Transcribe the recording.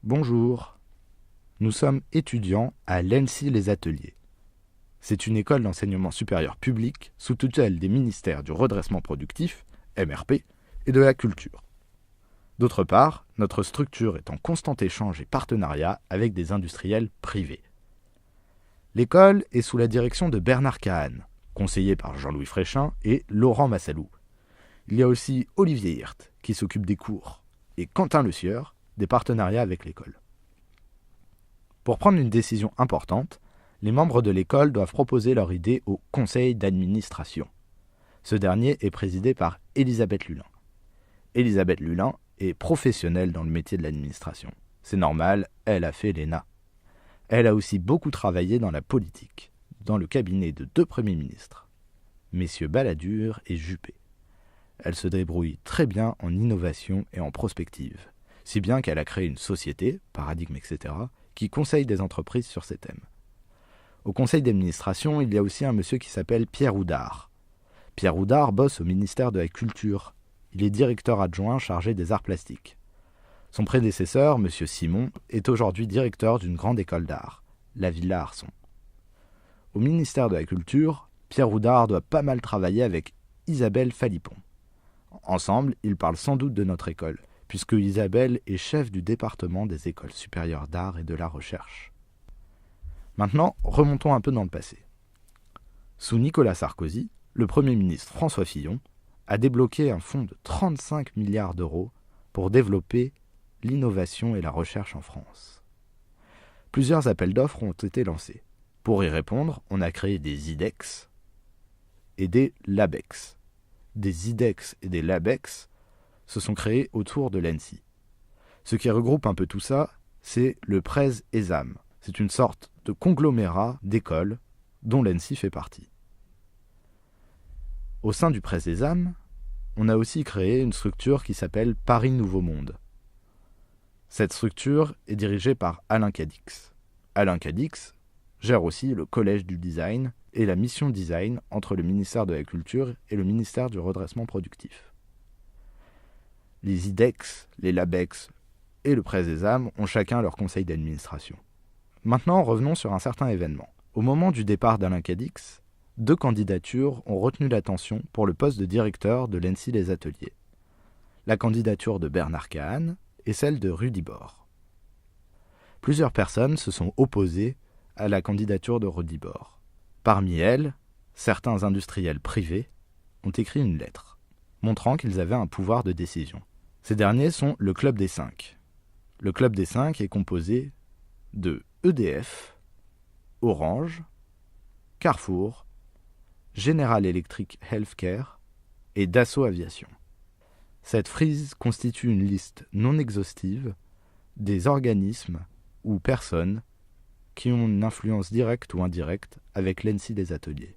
Bonjour, nous sommes étudiants à l'ENSI Les Ateliers. C'est une école d'enseignement supérieur public sous tutelle des ministères du redressement productif, MRP, et de la culture. D'autre part, notre structure est en constant échange et partenariat avec des industriels privés. L'école est sous la direction de Bernard Kahn, conseillé par Jean-Louis Fréchin et Laurent Massalou. Il y a aussi Olivier Hirt, qui s'occupe des cours, et Quentin Le Sieur, des partenariats avec l'école. Pour prendre une décision importante, les membres de l'école doivent proposer leur idée au conseil d'administration. Ce dernier est présidé par Elisabeth Lulin. Elisabeth Lulin est professionnelle dans le métier de l'administration. C'est normal, elle a fait l'ENA. Elle a aussi beaucoup travaillé dans la politique, dans le cabinet de 2 premiers ministres, messieurs Balladur et Juppé. Elle se débrouille très bien en innovation et en prospective, si bien qu'elle a créé une société, Paradigme, etc., qui conseille des entreprises sur ces thèmes. Au conseil d'administration, il y a aussi un monsieur qui s'appelle Pierre Houdard. Pierre Houdard bosse au ministère de la Culture. Il est directeur adjoint chargé des arts plastiques. Son prédécesseur, monsieur Simon, est aujourd'hui directeur d'une grande école d'art, la Villa Arson. Au ministère de la Culture, Pierre Houdard doit pas mal travailler avec Isabelle Phalippon. Ensemble, ils parlent sans doute de notre école, puisque Isabelle est chef du département des écoles supérieures d'art et de la recherche. Maintenant, remontons un peu dans le passé. Sous Nicolas Sarkozy, le Premier ministre François Fillon a débloqué un fonds de 35 milliards d'euros pour développer l'innovation et la recherche en France. Plusieurs appels d'offres ont été lancés. Pour y répondre, on a créé des IDEX et des LABEX. Des IDEX et des LABEX se sont créés autour de l'ENSI. Ce qui regroupe un peu tout ça, c'est le PRES-ESAM. C'est une sorte de conglomérat d'écoles dont l'ENSI fait partie. Au sein du PRES-ESAM, on a aussi créé une structure qui s'appelle Paris Nouveau Monde. Cette structure est dirigée par Alain Cadix. Alain Cadix gère aussi le Collège du Design et la mission design entre le ministère de la Culture et le ministère du Redressement Productif. Les IDEX, les LABEX et le PRES-ESAM ont chacun leur conseil d'administration. Maintenant, revenons sur un certain événement. Au moment du départ d'Alain Cadix, 2 candidatures ont retenu l'attention pour le poste de directeur de l'ENSI Les Ateliers. La candidature de Bernard Kahn et celle de Rudy Bord. Plusieurs personnes se sont opposées à la candidature de Rudy Bord. Parmi elles, certains industriels privés ont écrit une lettre, montrant qu'ils avaient un pouvoir de décision. Ces derniers sont le Club des 5. Le Club des 5 est composé de EDF, Orange, Carrefour, General Electric Healthcare et Dassault Aviation. Cette frise constitue une liste non exhaustive des organismes ou personnes qui ont une influence directe ou indirecte avec l'ENSI des ateliers.